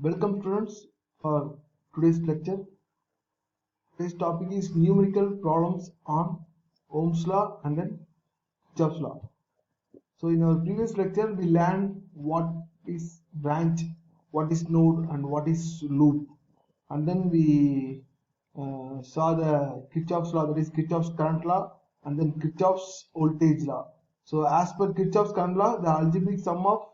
Welcome students for today's lecture. Today's topic is numerical problems on Ohm's law and then Kirchhoff's law. So in our previous lecture we learned what is branch, what is node and what is loop, and then we saw the Kirchhoff's law, that is Kirchhoff's current law, and then Kirchhoff's voltage law. So as per Kirchhoff's current law, the algebraic sum of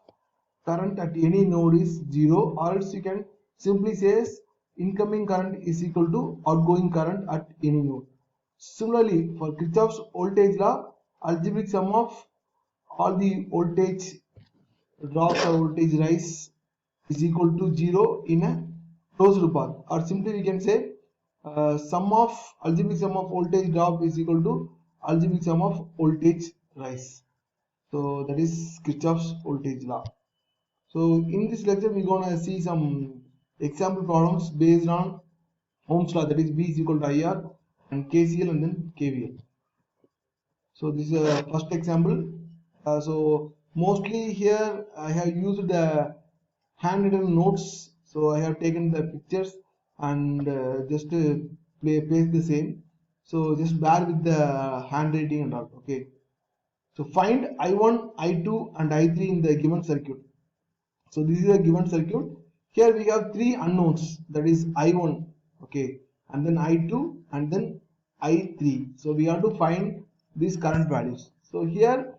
current at any node is 0, or else you can simply say incoming current is equal to outgoing current at any node. Similarly, for Kirchhoff's voltage law, algebraic sum of all the voltage drops or voltage rise is equal to 0 in a closed path, or simply we can say algebraic sum of voltage drop is equal to algebraic sum of voltage rise. So that is Kirchhoff's voltage law. So in this lecture we're gonna see some example problems based on Ohm's law, that is V is equal to IR and KCL and then KVL. So this is a first example. So mostly here I have used the handwritten notes. So I have taken the pictures and just paste the same. So just bear with the handwriting and all. Okay. So find I1, I2 and I3 in the given circuit. So this is a given circuit. Here we have three unknowns, that is I1, okay, and then I2 and then I3. So we have to find these current values. So here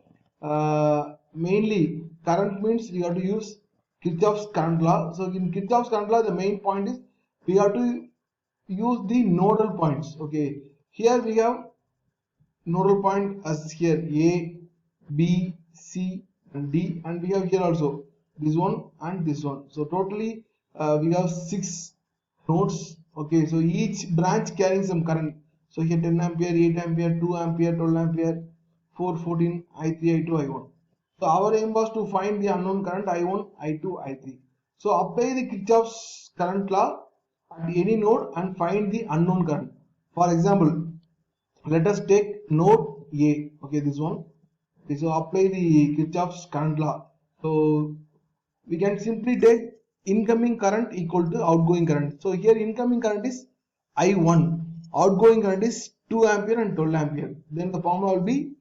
mainly current means we have to use Kirchhoff's current law. So in Kirchhoff's current law, the main point is we have to use the nodal points. Okay, here we have nodal point as here A, B, C and D, and we have here also this one and this one. So totally we have 6 nodes. Okay, so each branch carrying some current. So here 10 ampere, 8 ampere, 2 ampere, 12 ampere, 4, 14, I3, I2, I1. So our aim was to find the unknown current I1, I2, I3. So apply the Kirchhoff's current law at any node and find the unknown current. For example, let us take node A. Okay, this one. Okay, so apply the Kirchhoff's current law. So we can simply take incoming current equal to outgoing current. So here incoming current is I1, outgoing current is 2 ampere and 12 ampere. Then the formula will be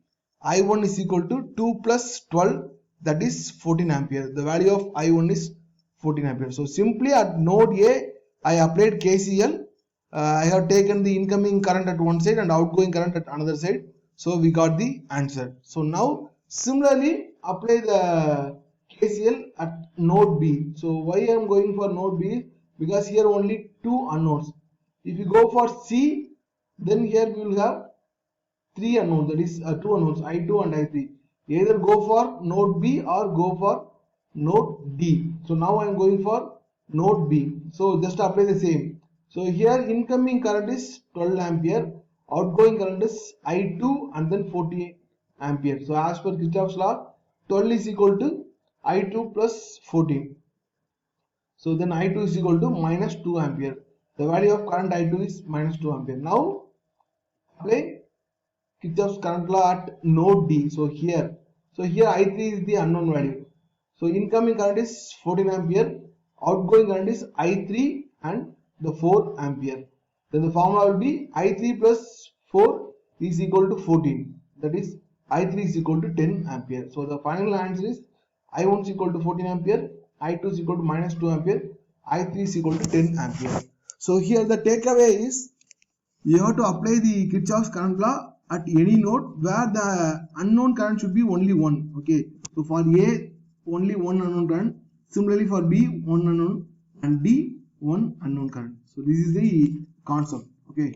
I1 is equal to 2 plus 12, that is 14 ampere. The value of I1 is 14 ampere. So simply at node A I applied KCL. I have taken the incoming current at one side and outgoing current at another side. So we got the answer. So now similarly apply the KCL at node B. So why I am going for node B? Because here only 2 unknowns. If you go for C, then here we will have 3 unknowns, that is 2 unknowns, I2 and I3. Either go for node B or go for node D. So now I am going for node B. So just apply the same. So here incoming current is 12 ampere, outgoing current is I2 and then 40 ampere. So as per Kirchhoff's law, 12 is equal to I2 plus 14. So then I2 is equal to minus 2 ampere. The value of current I2 is minus 2 ampere. Now apply Kirchhoff's current law at node D. So here I3 is the unknown value. So incoming current is 14 ampere, outgoing current is I3 and the 4 ampere. Then the formula will be I3 plus 4 is equal to 14. That is I3 is equal to 10 ampere. So the final answer is I1 is equal to 14 ampere, I2 is equal to minus 2 ampere, I3 is equal to 10 ampere. So here the takeaway is you have to apply the Kirchhoff's current law at any node where the unknown current should be only one. Okay, so for A only one unknown current, similarly for B one unknown and D one unknown current. So this is the concept. Okay,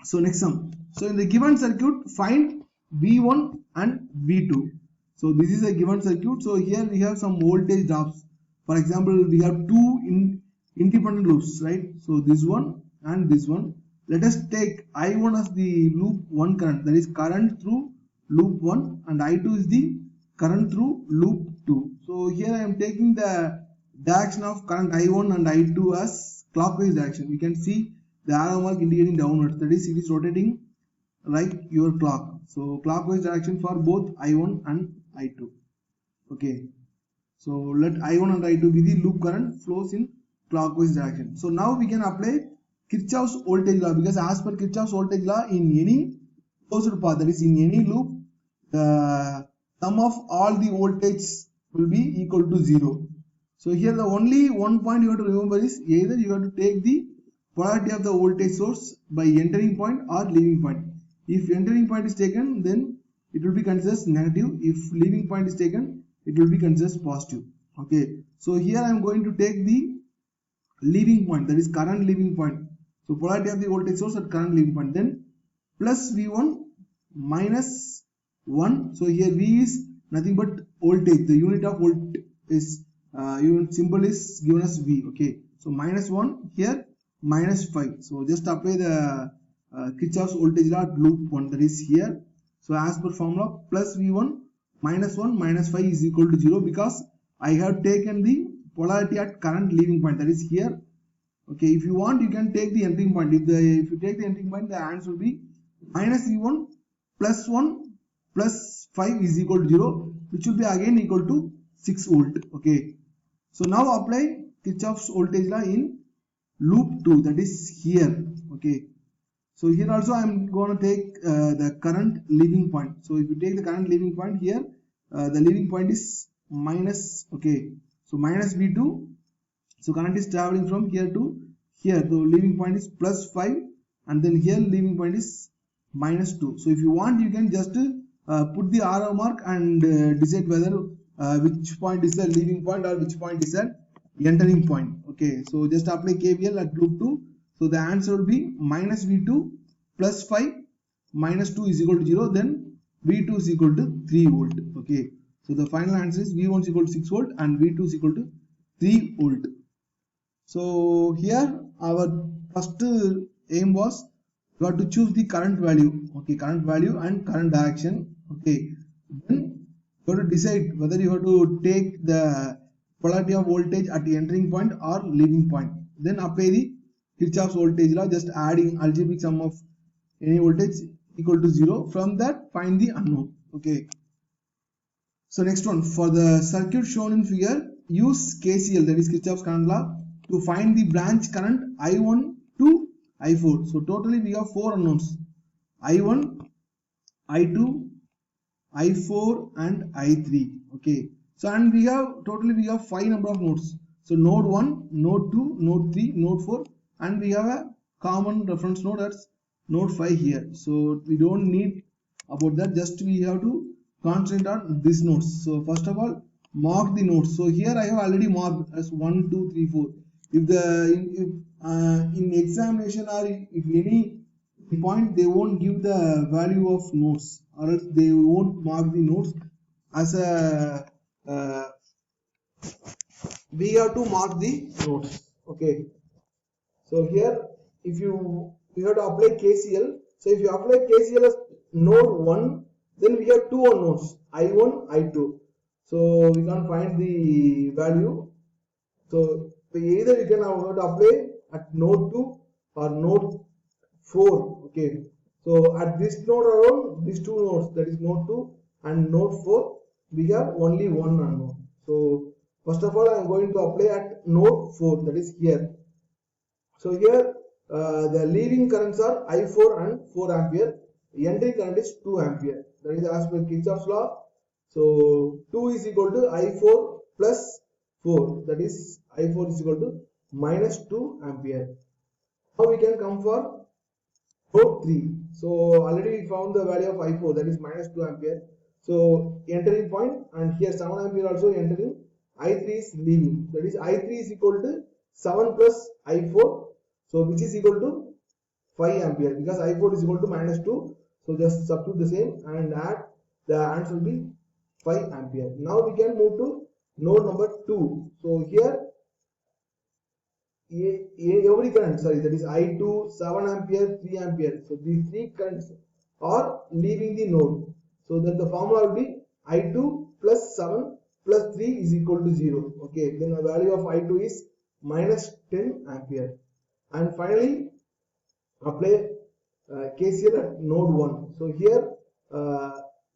so next sum. So in the given circuit find V1 and V2. So this is a given circuit. So here we have some voltage drops. For example, we have two independent loops, right? So this one and this one. Let us take I1 as the loop 1 current, that is current through loop 1, and I2 is the current through loop 2. So here I am taking the direction of current I1 and I2 as clockwise direction. You can see the arrow mark indicating downwards, that is it is rotating like your clock. So clockwise direction for both I1 and I2. Okay. So let I1 and I2 be the loop current flows in clockwise direction. So now we can apply Kirchhoff's voltage law, because as per Kirchhoff's voltage law, in any closed path, that is in any loop, the sum of all the voltages will be equal to 0. So here the only one point you have to remember is either you have to take the polarity of the voltage source by entering point or leaving point. If entering point is taken, then it will be considered as negative. If leaving point is taken, it will be considered as positive. Okay, so here I am going to take the leaving point, that is current leaving point. So polarity of the voltage source at current leaving point, then plus V1 minus 1. So here V is nothing but voltage. The unit of volt is unit symbol is given as V. Okay, so minus 1 here, minus 5. So just apply the Kirchhoff's voltage law at loop 1, that is here. So as per formula, plus V1 minus 1 minus 5 is equal to 0, because I have taken the polarity at current leaving point, that is here. Okay, if you want, you can take the entering point. If you take the entering point, the answer will be minus V1 plus 1 plus 5 is equal to 0, which will be again equal to 6 volt. Okay, so now apply Kirchhoff's voltage law in loop 2, that is here. Okay, so here also I am going to take the current leaving point. So if you take the current leaving point here, the leaving point is minus. Okay, so minus V2. So current is traveling from here to here. The leaving point is plus 5, and then here leaving point is minus 2. So if you want, you can just put the arrow mark and decide whether which point is the leaving point or which point is the entering point. Okay, so just apply KVL at loop 2. So the answer will be minus V2 plus 5 minus 2 is equal to 0. Then V2 is equal to 3 volt. Okay, so the final answer is V1 is equal to 6 volt and V2 is equal to 3 volt. So here our first aim was you have to choose the current value. Okay, current value and current direction. Okay, then you have to decide whether you have to take the polarity of voltage at the entering point or leaving point. Then apply the Kirchhoff's voltage law, just adding algebraic sum of any voltage equal to 0. From that, find the unknown. Okay. So next one, for the circuit shown in figure, use KCL, that is Kirchhoff's current law, to find the branch current I1 to I4. So totally we have 4 unknowns: I1, I2, I4 and I3. Okay, so and we have totally we have 5 number of nodes. So node 1, node 2, node 3, node 4, and we have a common reference node, that's node 5 here. So we don't need about that, just we have to concentrate on these nodes. So first of all, mark the nodes. So here I have already marked as 1, 2, 3, 4. If in examination or if any point, they won't give the value of nodes, or else they won't mark the nodes as a we have to mark the nodes. Okay, so here if you have to apply KCL. So if you apply KCL as node 1, then we have 2 unknowns, I1, I2. So we can find the value. So either you can have to apply at node 2 or node 4. Okay, so at this node around these 2 nodes, that is node 2 and node 4, we have only one unknown. So first of all, I am going to apply at node 4, that is here. So here the leaving currents are I4 and 4 ampere. Entering current is 2 ampere. That is as per Kirchhoff's law. So 2 is equal to I4 plus 4. That is I4 is equal to minus 2 ampere. Now we can come for node 3. So already we found the value of I4, that is minus 2 ampere. So entering point, and here 7 ampere also entering. I3 is leaving. That is I3 is equal to 7 plus I4. So which is equal to 5 ampere, because I4 is equal to minus 2. So just substitute the same and add, the answer will be 5 ampere. Now we can move to node number 2. So here every current, that is I2, 7 ampere, 3 ampere. So these 3 currents are leaving the node. So then the formula will be I2 plus 7 plus 3 is equal to 0. Okay, then the value of I2 is minus 10 ampere. And finally, apply KCL at node 1. So here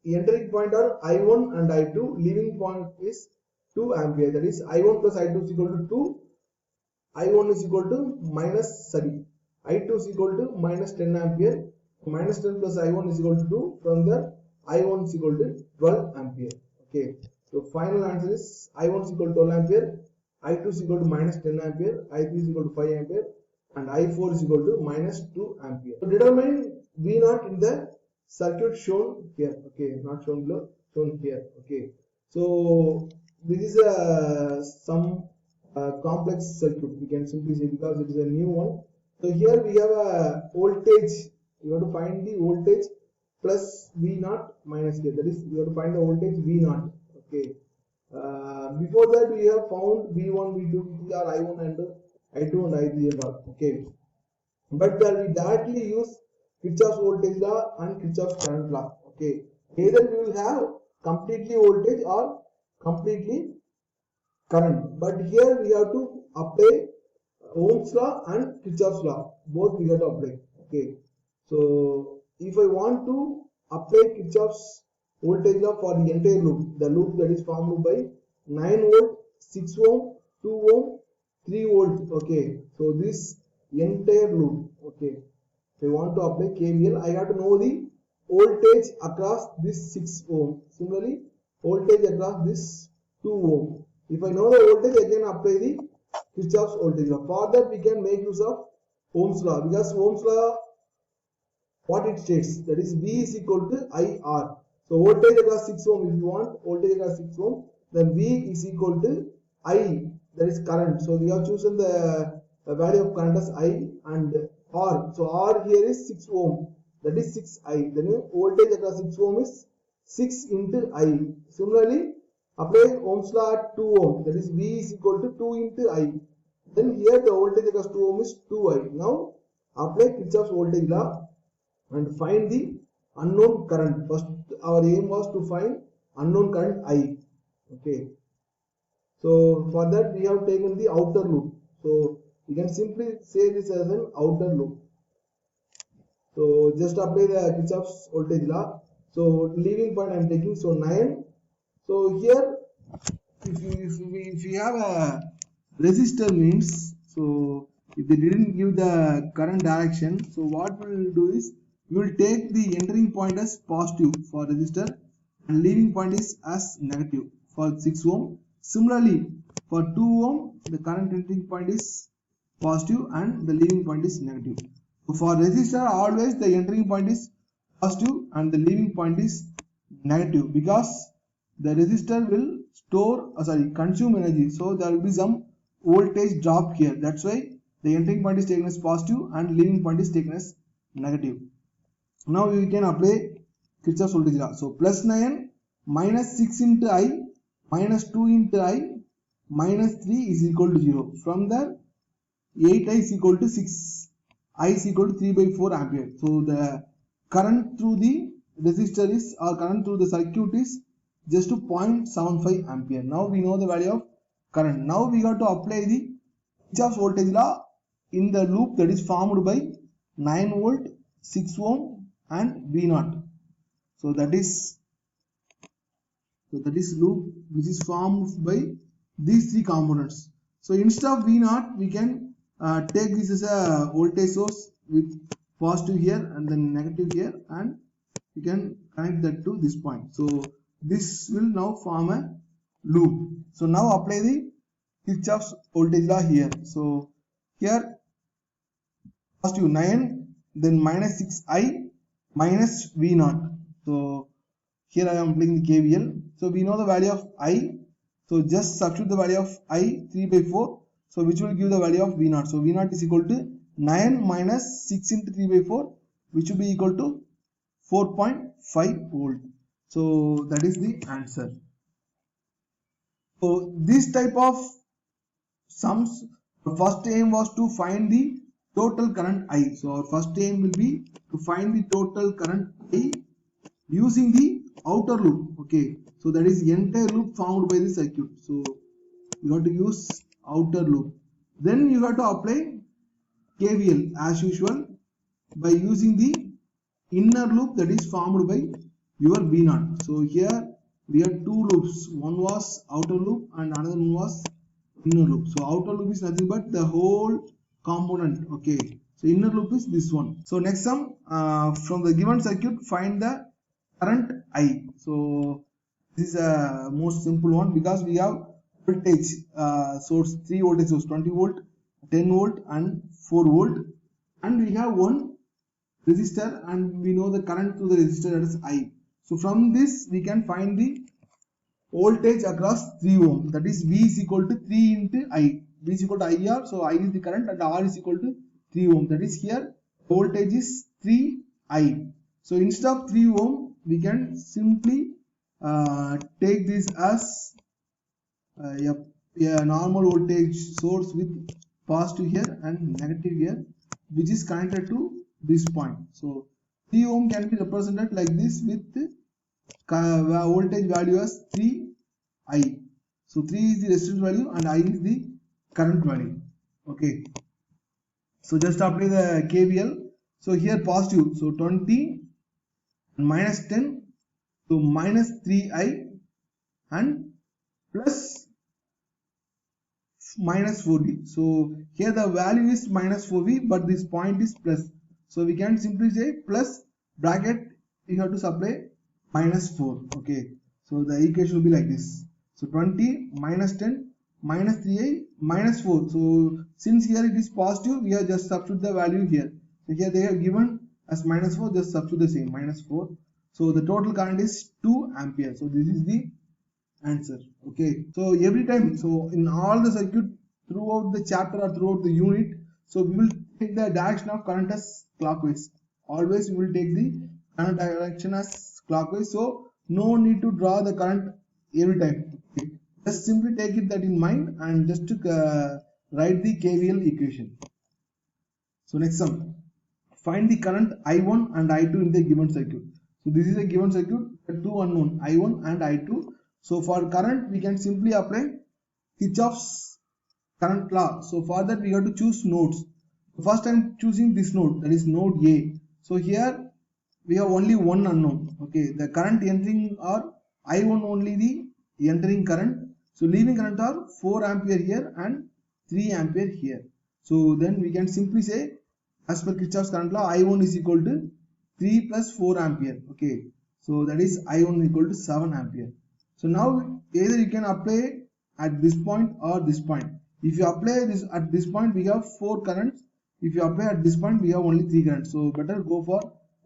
entering point are I1 and I2, leaving point is 2 ampere. That is I1 plus I2 is equal to 2. I1 is equal to I2 is equal to minus 10 ampere. Minus 10 plus I1 is equal to 2. From there, I1 is equal to 12 ampere. Okay. So final answer is I1 is equal to 12 ampere. I2 is equal to minus 10 ampere. I3 is equal to 5 ampere. And I4 is equal to minus 2 ampere. So determine V0 in the circuit shown here. Okay. Not shown below. Shown here. Okay. So this is some complex circuit, we can simply say, because it is a new one. So here we have a voltage. You have to find the voltage plus V0 minus K. That is, you have to find the voltage V0. Okay. Before that, we have found V1, V2, V3 are I1 and I2 and I3 and all. Okay. But we directly use Kirchhoff's voltage law and Kirchhoff's current law. Okay. Either we will have completely voltage or completely current, but here we have to apply Ohm's law and Kirchhoff's law. Both we have to apply. Okay. So if I want to apply Kirchhoff's voltage law for the entire loop, the loop that is formed by 9 volt, 6 ohm, 2 ohm, 3 volt. Okay. So this entire loop. Okay. If I want to apply KVL, I have to know the voltage across this 6 ohm. Similarly, voltage across this 2 ohm. If I know the voltage, I can apply the Kirchhoff's voltage law. For that, we can make use of Ohm's law, because Ohm's law, what it states, that is V is equal to IR. So voltage across 6 ohm, if you want voltage across 6 ohm, then V is equal to I, that is current. So we have chosen the value of current as I, and R. So R here is 6 ohm, that is 6I. Then voltage across 6 ohm is 6 into I. Similarly, apply Ohm's law at 2 ohm, that is V is equal to 2 into I. Then here the voltage across 2 ohm is 2I. Now apply Kirchhoff's voltage law and find the unknown current. First, our aim was to find unknown current I. Okay. So for that, we have taken the outer loop. So you can simply say this as an outer loop. So just apply the Kirchhoff's voltage law. So leaving point I am taking, so 9. So here, if you have a resistor means, so if they didn't give the current direction, so what we will do is, we will take the entering point as positive for resistor and leaving point is as negative for 6 ohm. Similarly, for 2 ohm, the current entering point is positive and the leaving point is negative. So for resistor, always the entering point is positive and the leaving point is negative, because the resistor will consume energy. So there will be some voltage drop here. That's why the entering point is taken as positive and leaving point is taken as negative. Now we can apply Kirchhoff's voltage law. So plus 9 minus 6 into I minus 2 into I minus 3 is equal to 0. From there, 8I is equal to 6. I is equal to 3 by 4 ampere. So the current through the resistor is, or current through the circuit is just to 0.75 ampere. Now we know the value of current. Now we got to apply the Kirchhoff's voltage law in the loop that is formed by 9 volt, 6 ohm and V0. So that is loop which is formed by these 3 components. So instead of V0, we can take this as a voltage source with positive here and then negative here, and we can connect that to this point. So this will now form a loop. So now apply the Kirchhoff's voltage law here. So here positive 9, then minus 6I minus V0. So here I am applying the KVL. So we know the value of I. So just substitute the value of I, 3 by 4. So which will give the value of V0. So V0 is equal to 9 minus 6 into 3 by 4, which will be equal to 4.5 volt. So that is the answer. So this type of sums, the first aim was to find the total current I. So our first aim will be to find the total current I using the outer loop. Okay. So that is the entire loop formed by the circuit. So you have to use outer loop. Then you have to apply KVL as usual by using the inner loop that is formed by your V0. So here we had two loops. One was outer loop and another one was inner loop. So outer loop is nothing but the whole component. Okay. So inner loop is this one. So next sum, from the given circuit, find the current I. So this is a most simple one because we have voltage source, 3 voltage source, 20 volt, 10 volt and 4 volt, and we have one resistor and we know the current to the resistor, that is I. So from this we can find the voltage across 3 ohm, that is V is equal to 3 into I. V is equal to IR, so I is the current and R is equal to 3 ohm, that is here voltage is 3I. So instead of 3 ohm we can simply take this as a normal voltage source with positive here and negative here, which is connected to this point. So 3 ohm can be represented like this with voltage value as 3I. So 3 is the resistance value and I is the current value. Okay. So just apply the KVL. So here positive, so 20 and minus 10, so minus 3I and plus minus 4V. So here the value is minus 4V, but this point is plus. So we can simply say plus bracket, you have to supply minus 4. Okay. So the equation will be like this. So 20 minus 10 minus 3I minus 4. So since here it is positive, we have just substitute the value here. So here they have given as minus 4, just substitute the same minus 4. So the total current is 2 ampere. So this is the answer. Okay. So every time, so in all the circuit throughout the chapter or throughout the unit, so we will take the direction of current as clockwise. Always we will take the current direction as clockwise. So no need to draw the current every time. Okay. Just simply take it that in mind and just to write the KVL equation. So next sum, find the current I1 and I2 in the given circuit. So this is a given circuit, two unknown I1 and I2. So for current we can simply apply Kirchhoff's current law. So for that we have to choose nodes. First I am choosing this node, that is node A. So here we have only one unknown. Okay, the current entering are I1 only the entering current. So leaving current are 4 ampere here and 3 ampere here. So then we can simply say as per Kirchhoff's current law, I1 is equal to 3 plus 4 ampere. Okay, so that is I1 equal to 7 ampere. So now either you can apply at this point or this point. If you apply this at this point, we have 4 currents. If you apply at this point, we have only 3 currents. So better go for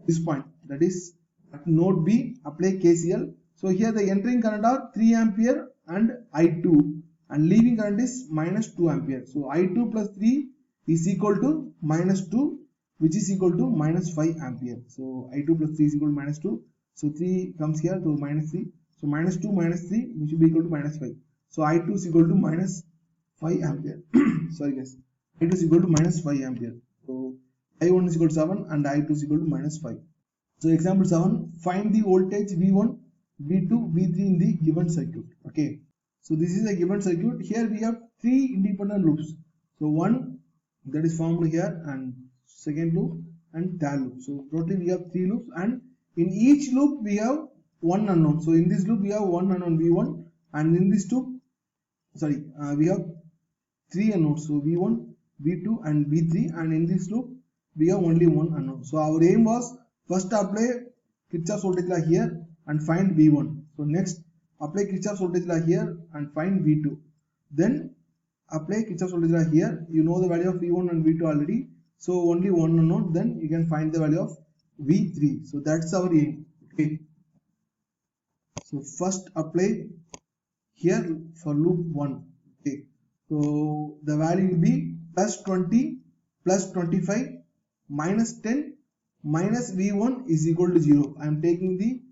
this point. That is at node B, apply KCL. So here the entering current are 3 ampere and I2, and leaving current is minus 2 ampere. So I2 plus 3 is equal to minus 2, which is equal to minus 5 ampere. So I2 plus 3 is equal to minus 2. So 3 comes here to minus 3. So minus 2 minus 3, which will be equal to minus 5. So I2 is equal to minus 5 ampere. Sorry guys. I2 is equal to minus 5 ampere. So I1 is equal to 7 and I2 is equal to minus 5. So example 7, find the voltage V1, V2, V3 in the given circuit. Okay. So this is a given circuit. Here we have 3 independent loops. So one that is formed here, and second loop and third loop. So totally we have 3 loops, and in each loop we have one unknown. So in this loop we have one unknown V1, and in this loop, we have 3 unknowns. So V1, V2 and V3, and in this loop we have only one unknown. So our aim was first apply Kirchhoff's voltage law here and find V1. So next apply Kirchhoff's voltage law here and find V2. Then apply Kirchhoff's voltage law here. You know the value of V1 and V2 already. So only one unknown. Then you can find the value of V3. So that's our aim. Okay. So first apply here for loop 1. Okay. So the value will be plus 20 plus 25 minus 10 minus V1 is equal to 0. I am taking the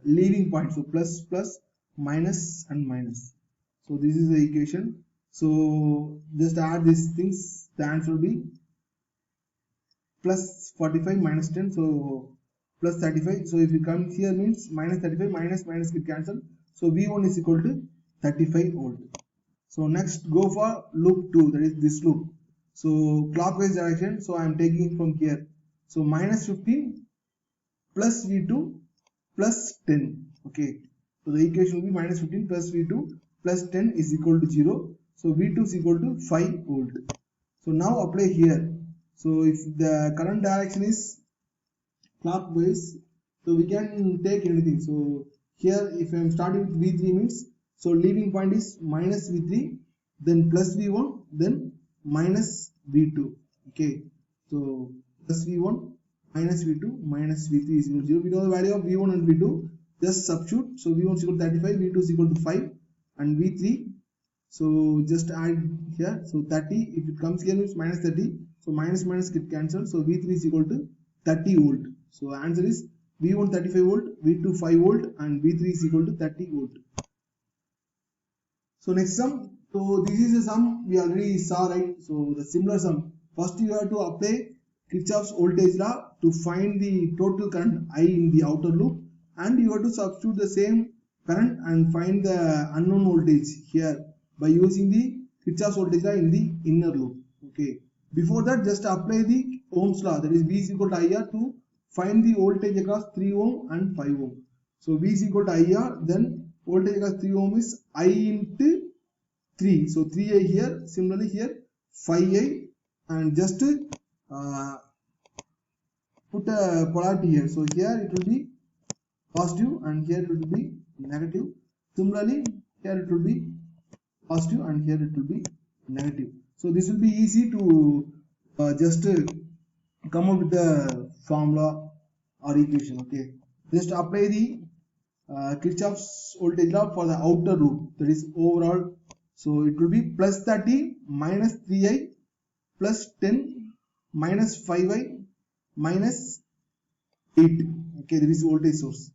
leaving point. So plus plus minus and minus. So this is the equation. So just add these things. The answer will be plus 45 minus 10. So plus 35. So if you come here means minus 35 minus minus get cancelled. So V1 is equal to 35 volt. So next go for loop 2, that is this loop. So clockwise direction. So I am taking from here. So minus 15 plus V2 plus 10. Okay. So the equation will be minus 15 plus V2 plus 10 is equal to 0. So V2 is equal to 5 volt. So now apply here. So if the current direction is clockwise, so we can take anything. So here if I am starting with V3 means, so leaving point is minus V3, then plus V1, then minus V2. Okay, so plus V1 minus V2 minus V3 is equal to 0. We know the value of V1 and V2, just substitute. So V1 is equal to 35, V2 is equal to 5, and V3, so just add here. So 30, if it comes here means minus 30, so minus minus get cancelled. So V3 is equal to 30 volt. So answer is V1 35 volt, V2 5 volt, and V3 is equal to 30 volt. So next sum. So this is a sum we already saw, right? So the similar sum. First you have to apply Kirchhoff's voltage law to find the total current I in the outer loop, and you have to substitute the same current and find the unknown voltage here by using the Kirchhoff's voltage law in the inner loop. Okay. Before that, just apply the Ohm's law, that is V is equal to IR, to find the voltage across 3 ohm and 5 ohm. So V is equal to IR, then voltage across 3 ohm is I into 3. So 3I here, similarly here 5I, and just put a polarity here. So here it will be positive and here it will be negative. Similarly, here it will be positive and here it will be negative. So this will be easy to just come up with the formula or equation. Okay, just apply the Kirchhoff's voltage law for the outer loop, that is overall. So it will be plus 30 minus 3I plus 10 minus 5I minus 8. Okay, there is voltage source.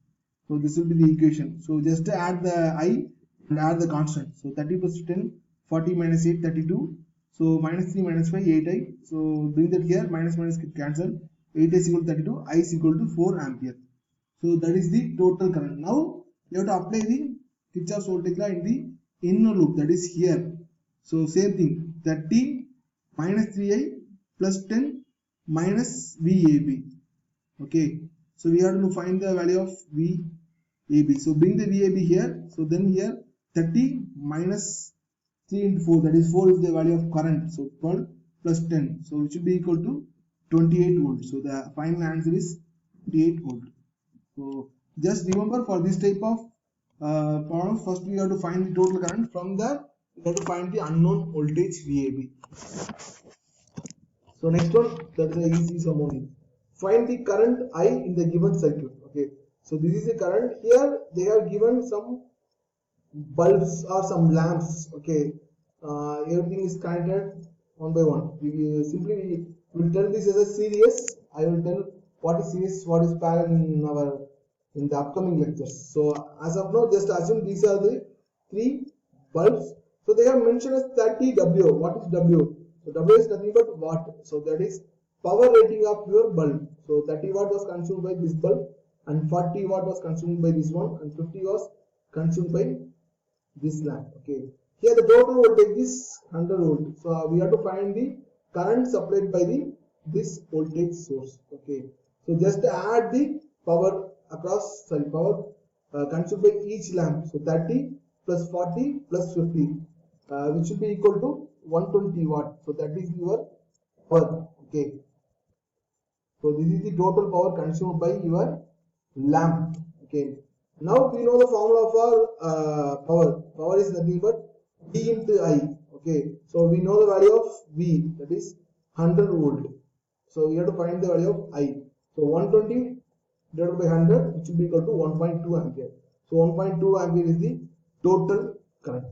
So this will be the equation. So just add the I and add the constant. So 30 plus 10, 40 minus 8, 32. So minus 3 minus 5, 8I. So bring that here, minus minus get cancelled. 8 is equal to 32, I is equal to 4 ampere. So that is the total current. Now you have to apply the Kirchhoff's voltage law in the inner loop, that is here. So same thing, 30 minus 3I plus 10 minus VAB. Okay, so we have to find the value of VAB. So bring the VAB here. So then here 30 minus 3 into 4, that is 4 is the value of current. So 12 plus 10, so it should be equal to 28 volts. So the final answer is 28 volt. So just remember, for this type of problem, first we have to find the total current. From there we have to find the unknown voltage VAB. So next one, that's an easy sum only. Find the current I in the given circuit. Okay, so this is the current. Here they have given some bulbs or some lamps. Okay, everything is connected one by one. We simply will tell this as a series. I will tell what is series, what is parallel in the upcoming lectures. So as of now, just assume these are the 3 bulbs. So they have mentioned as 30 W. What is W? So W is nothing but watt. So that is power rating of your bulb. So 30 watt was consumed by this bulb, and 40 watt was consumed by this one, and 50 was consumed by this lamp. Okay, here the total voltage is 100 volt. So we have to find the current supplied by this voltage source. Okay, so just add the power across, power consumed by each lamp. So 30 plus 40 plus 50, which will be equal to 120 watt. So that is your power. Okay, so this is the total power consumed by your lamp. Okay, now we know the formula for power. Power is nothing but V into I. Okay, so we know the value of V, that is 100 volt. So we have to find the value of I. So 120 divided by 100, which will be equal to 1.2 ampere. So 1.2 ampere is the total current.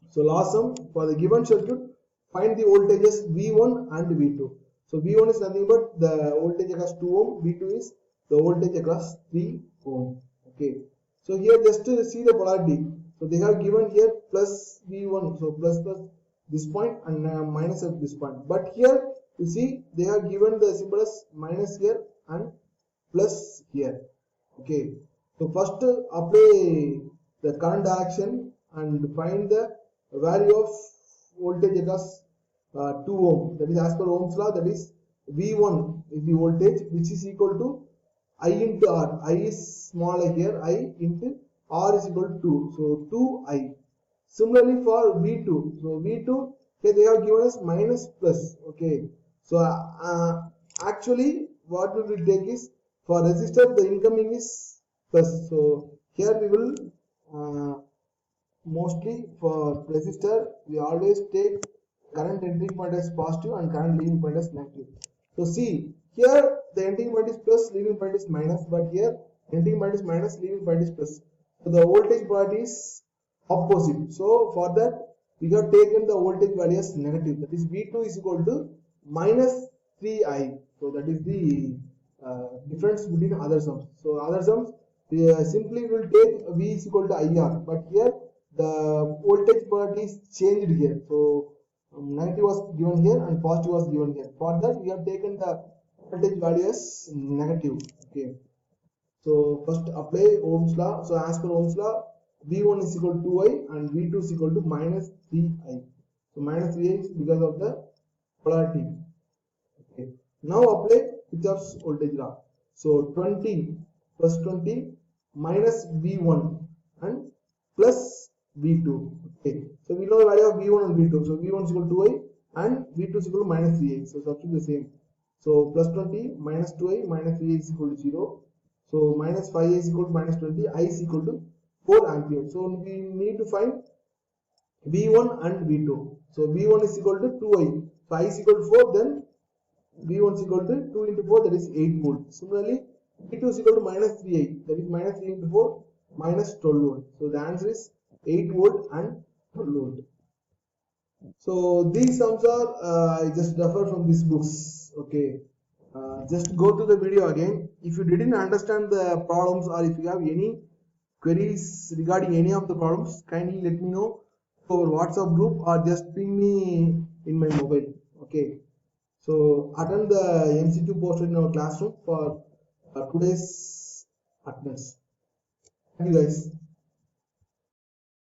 So last sum, for the given circuit, find the voltages V1 and V2. So V1 is nothing but the voltage across 2 ohm, V2 is the voltage across 3 ohm. Okay, so here just to see the polarity. So they have given here plus V1, so plus this point and minus at this point. But here you see they have given the symbol as minus here and plus here. Okay, so first apply the current direction and find the value of voltage across 2 ohm, that is as per Ohm's law, that is V1 is the voltage which is equal to I into R. I is small I here. I into R is equal to 2. So 2I. Similarly for V2. So V2, here they have given us minus plus. Okay. So actually what we will take is for resistor the incoming is plus. So here we will mostly for resistor we always take current entering point as positive and current leaving point as negative. So see here the entering point is plus, leaving point is minus, but here entering point is minus, leaving point is plus. So the voltage part is opposite. So for that we have taken the voltage value as negative. That is V2 is equal to minus 3I. So that is the difference between other sums. So other sums simply will take V is equal to IR, but here the voltage part is changed here. So negative was given here and positive was given here. For that we have taken the voltage value as negative. Okay. So first apply Ohm's law. So as per Ohm's law, V1 is equal to 2I and V2 is equal to minus 3I. So minus 3I is because of the polarity. Okay. Now apply Kirchhoff's voltage law. So 20 plus 20 minus V1 and plus V2. Okay. So we know the value of V1 and V2. So V1 is equal to 2I and V2 is equal to minus 3I. So substitute the same. So plus 20 minus 2I minus 3I is equal to 0. So minus 5I is equal to minus 20. I is equal to 4 ampere. So we need to find V1 and V2. So V1 is equal to 2I. So I is equal to 4. Then V1 is equal to 2 into 4, that is 8 volt. Similarly, V2 is equal to minus 3I, that is minus 3 into 4, minus 12 volt. So the answer is 8 volt and 12 volt. So these sums are I just refer from these books. Okay, just go to the video again. If you didn't understand the problems or if you have any queries regarding any of the problems, kindly let me know over WhatsApp group or just ping me in my mobile. Okay. So attend the MCQ posted in our classroom for today's attendance. Thank you guys.